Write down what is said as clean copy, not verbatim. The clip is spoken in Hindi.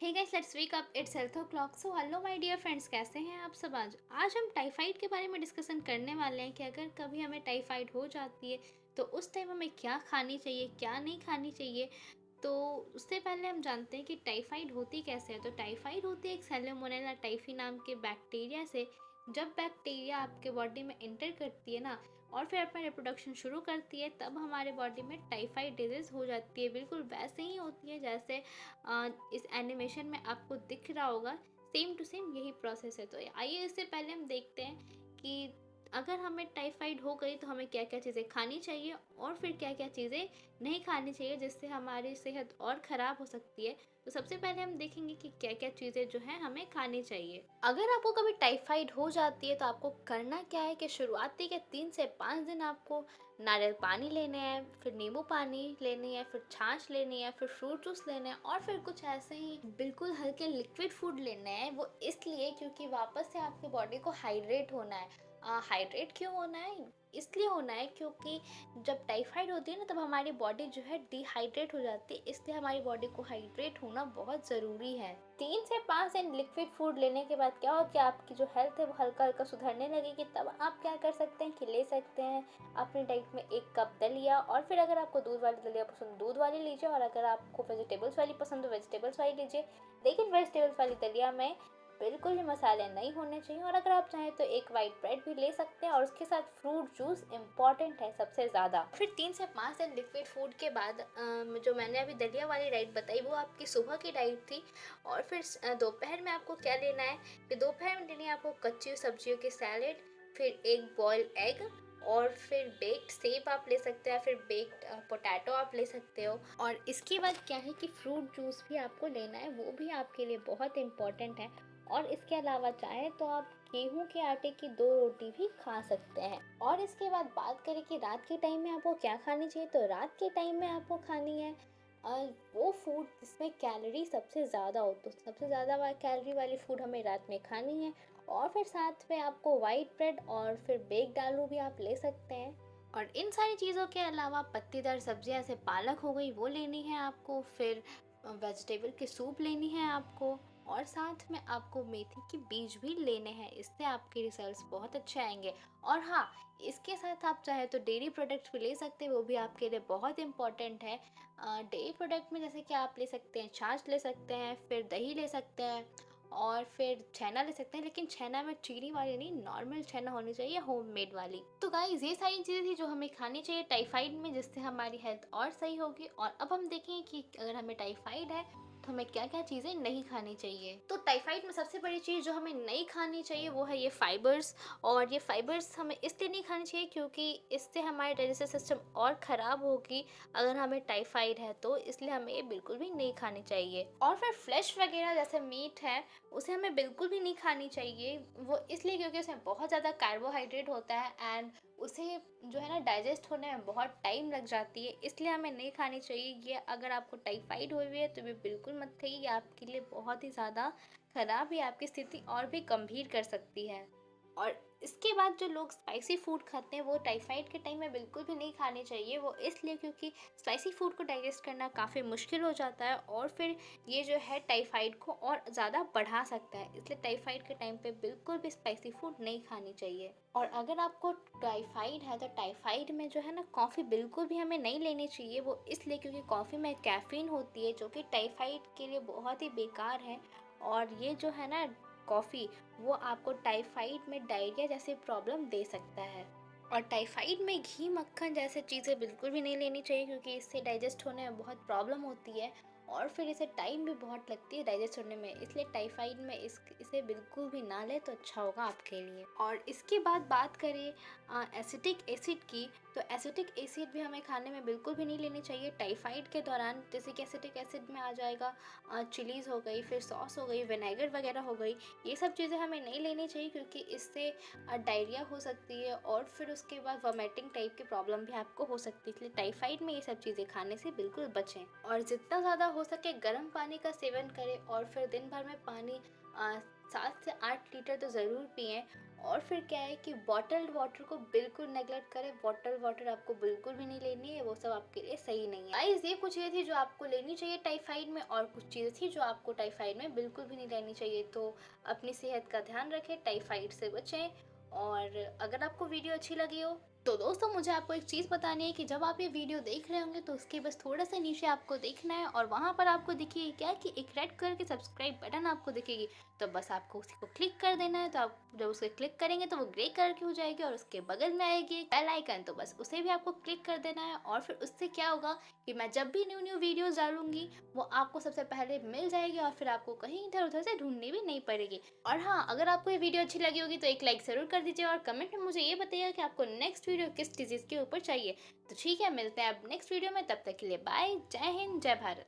Hey guys, let's wake up, it's health o'clock। So hello my dear friends, कैसे हैं आप सब। आज हम टाइफाइड के बारे में डिस्कशन करने वाले हैं कि अगर कभी हमें टाइफाइड हो जाती है तो उस टाइम हमें क्या खानी चाहिए, क्या नहीं खानी चाहिए। तो उससे पहले हम जानते हैं कि टाइफाइड होती कैसे है। तो टाइफाइड होती है एक सैल्मोनेला टाइफी नाम के बैक्टीरिया से। जब बैक्टीरिया आपके बॉडी में एंटर करती है ना, और फिर अपना रिप्रोडक्शन शुरू करती है, तब हमारे बॉडी में टाइफाइड डिजीज़ हो जाती है। बिल्कुल वैसे ही होती है जैसे इस एनिमेशन में आपको दिख रहा होगा। सेम टू सेम यही प्रोसेस है। तो आइए इससे पहले हम देखते हैं कि अगर हमें टाइफाइड हो गई तो हमें क्या क्या चीज़ें खानी चाहिए और फिर क्या क्या चीज़ें नहीं खानी चाहिए जिससे हमारी सेहत और ख़राब हो सकती है। तो सबसे पहले हम देखेंगे कि क्या क्या चीज़ें जो हैं हमें खानी चाहिए। अगर आपको कभी टाइफाइड हो जाती है तो आपको करना क्या है कि शुरुआती के 3 से 5 दिन आपको नारियल पानी लेने हैं, फिर नींबू पानी लेनी है, फिर छाछ लेनी है, फिर फ्रूट जूस लेना है और फिर कुछ ऐसे ही बिल्कुल हल्के लिक्विड फूड लेने हैं। वो इसलिए क्योंकि वापस से आपकी बॉडी को हाइड्रेट होना है। हाइड्रेट क्यों होना है? इसलिए होना है क्योंकि जब टाइफाइड होती है ना, तब हमारी बॉडी जो है डिहाइड्रेट हो जाती है। इसलिए हमारी बॉडी को हाइड्रेट होना बहुत ज़रूरी है। 3 से 5 दिन लिक्विड फूड लेने के बाद क्या हो कि आपकी जो हेल्थ है वो हल्का हल्का सुधरने लगेगी। तब आप क्या कर सकते हैं कि ले सकते हैं अपनी डाइट में 1 कप दलिया, और फिर अगर आपको दूध वाली दलिया पसंद दूध वाली लीजिए, और अगर आपको वेजिटेबल्स वाली पसंद हो वेजिटेबल्स वाली लीजिए। लेकिन वेजिटेबल्स वाली दलिया में बिल्कुल भी मसाले नहीं होने चाहिए। और अगर आप चाहें तो एक वाइट ब्रेड भी ले सकते हैं, और उसके साथ फ्रूट जूस इम्पॉर्टेंट है सबसे ज़्यादा। फिर 3 से 5 दिन लिक्विड फूड के बाद जो मैंने अभी दलिया वाली डाइट बताई वो आपकी सुबह की डाइट थी। और फिर दोपहर में आपको क्या लेना है कि दोपहर में लेनी है आपको कच्ची सब्जियों के सैलेड, फिर एक बॉयल एग, और फिर बेक्ड सेब आप ले सकते हैं, फिर बेक्ड पोटैटो आप ले सकते हो। और इसके बाद क्या है कि फ्रूट जूस भी आपको लेना है, वो भी आपके लिए बहुत इम्पॉर्टेंट है। और इसके अलावा चाहे तो आप गेहूं के आटे की 2 रोटी भी खा सकते हैं। और इसके बाद बात करें कि रात के टाइम में आपको क्या खानी चाहिए, तो रात के टाइम में आपको खानी है वो फूड जिसमें कैलोरी सबसे ज़्यादा हो। तो सबसे ज़्यादा कैलोरी वाली फूड हमें रात में खानी है। और फिर साथ में आपको वाइट ब्रेड और फिर बेक्ड आलू भी आप ले सकते हैं। और इन सारी चीज़ों के अलावा पत्तीदार सब्जियां जैसे पालक हो गई वो लेनी है आपको, फिर वेजिटेबल की सूप लेनी है आपको, और साथ में आपको मेथी के बीज भी लेने हैं। इससे आपके रिजल्ट्स बहुत अच्छे आएंगे। और हाँ, इसके साथ आप चाहे तो डेयरी प्रोडक्ट्स भी ले सकते हैं, वो भी आपके लिए बहुत इंपॉर्टेंट है। डेयरी प्रोडक्ट में जैसे कि आप ले सकते हैं छाछ ले सकते हैं, फिर दही ले सकते हैं, और फिर छेना ले सकते हैं। लेकिन छेना में चीनी वाली नहीं, नॉर्मल छेना होनी चाहिए, होममेड वाली। तो गाइस, ये सारी चीज़ें थी जो हमें खानी चाहिए टाइफाइड में, जिससे हमारी हेल्थ और सही होगी। और अब हम देखेंगे कि अगर हमें टाइफाइड है तो हमें क्या क्या चीज़ें नहीं खानी चाहिए। तो टाइफाइड में सबसे बड़ी चीज़ जो हमें नहीं खानी चाहिए वो है ये फाइबर्स। और ये फाइबर्स हमें इसलिए नहीं खानी चाहिए क्योंकि इससे हमारे डाइजेस्टिव सिस्टम और ख़राब होगी अगर हमें टाइफाइड है तो, इसलिए हमें ये बिल्कुल भी नहीं खानी चाहिए। और फिर फ्लैश वगैरह जैसे मीट है उसे हमें बिल्कुल भी नहीं खानी चाहिए। वो इसलिए क्योंकि उसमें बहुत ज़्यादा कार्बोहाइड्रेट होता है एंड उसे जो है ना डाइजेस्ट होने में बहुत टाइम लग जाती है, इसलिए हमें नहीं खानी चाहिए। ये अगर आपको टाइफाइड हुई हुई है तो ये बिल्कुल मत खाइए, ये आपके लिए बहुत ही ज़्यादा ख़राब है, आपकी स्थिति और भी गंभीर कर सकती है। और इसके बाद जो लोग स्पाइसी फूड खाते हैं वो टाइफाइड के टाइम में बिल्कुल भी नहीं खाने चाहिए। वो इसलिए क्योंकि स्पाइसी फूड को डाइजेस्ट करना काफ़ी मुश्किल हो जाता है, और फिर ये जो है टाइफाइड को और ज़्यादा बढ़ा सकता है। इसलिए टाइफाइड के टाइम पे बिल्कुल भी स्पाइसी फूड नहीं खानी चाहिए। और अगर आपको टाइफाइड है तो टाइफाइड में जो है ना कॉफ़ी बिल्कुल भी हमें नहीं लेनी चाहिए। वो इसलिए क्योंकि कॉफ़ी में कैफ़ीन होती है जो कि टाइफाइड के लिए बहुत ही बेकार है। और ये जो है ना कॉफ़ी, वो आपको टाइफाइड में डायरिया जैसी प्रॉब्लम दे सकता है। और टाइफाइड में घी मक्खन जैसे चीज़ें बिल्कुल भी नहीं लेनी चाहिए क्योंकि इससे डाइजेस्ट होने में बहुत प्रॉब्लम होती है, और फिर इसे टाइम भी बहुत लगती है डाइजेस्ट होने में। इसलिए टाइफाइड में इसे बिल्कुल भी ना लें तो अच्छा होगा आपके लिए। और इसके बाद बात करें एसिटिक एसिड की, तो एसिटिक एसिड भी हमें खाने में बिल्कुल भी नहीं लेनी चाहिए टाइफाइड के दौरान। जैसे कि एसिटिक एसिड में आ जाएगा चिलीज़ हो गई, फिर सॉस हो गई, विनेगर वगैरह हो गई। ये सब चीज़ें हमें नहीं लेनी चाहिए क्योंकि इससे डायरिया हो सकती है, और फिर उसके बाद वोमिटिंग टाइप की प्रॉब्लम भी आपको हो सकती है। इसलिए टाइफाइड में ये सब चीज़ें खाने से बिल्कुल बचें। और जितना ज़्यादा हो सके गर्म पानी का सेवन करें, और फिर दिन भर में पानी 7 से 8 लीटर तो ज़रूर पिएँ। और फिर क्या है कि बॉटल्ड वाटर को बिल्कुल नेगलेक्ट करें, बॉटल्ड वाटर आपको बिल्कुल भी नहीं लेनी है, वो सब आपके लिए सही नहीं है। गाइस, ये कुछ चीज़ें थी जो आपको लेनी चाहिए टाइफाइड में, और कुछ चीज़ें थी जो आपको टाइफाइड में बिल्कुल भी नहीं लेनी चाहिए। तो अपनी सेहत का ध्यान रखें, टाइफाइड से बचें। और अगर आपको वीडियो अच्छी लगी हो तो दोस्तों, मुझे आपको एक चीज़ बतानी है कि जब आप ये वीडियो देख रहे होंगे तो उसके बस थोड़ा सा नीचे आपको देखना है, और वहाँ पर आपको दिखेगी क्या कि एक रेड कलर की सब्सक्राइब बटन आपको दिखेगी। तो बस आपको उसी को क्लिक कर देना है। तो आप जब उसे क्लिक करेंगे तो वो ग्रे कलर की हो जाएगी, और उसके बगल में आएगी एक बेल आइकन, तो बस उसे भी आपको क्लिक कर देना है। और फिर उससे क्या होगा कि मैं जब भी न्यू न्यू वीडियोज़ डालूंगी वो आपको सबसे पहले मिल जाएगी, और फिर आपको कहीं इधर उधर से ढूंढनी भी नहीं पड़ेगी। और हाँ, अगर आपको ये वीडियो अच्छी लगी होगी तो एक लाइक ज़रूर कर दीजिए, और कमेंट में मुझे ये बताइएगा कि आपको नेक्स्ट वीडियो किस डिजीज़ के ऊपर चाहिए। तो ठीक है, मिलते हैं अब नेक्स्ट वीडियो में, तब तक के लिए बाय, जय हिंद, जय भारत।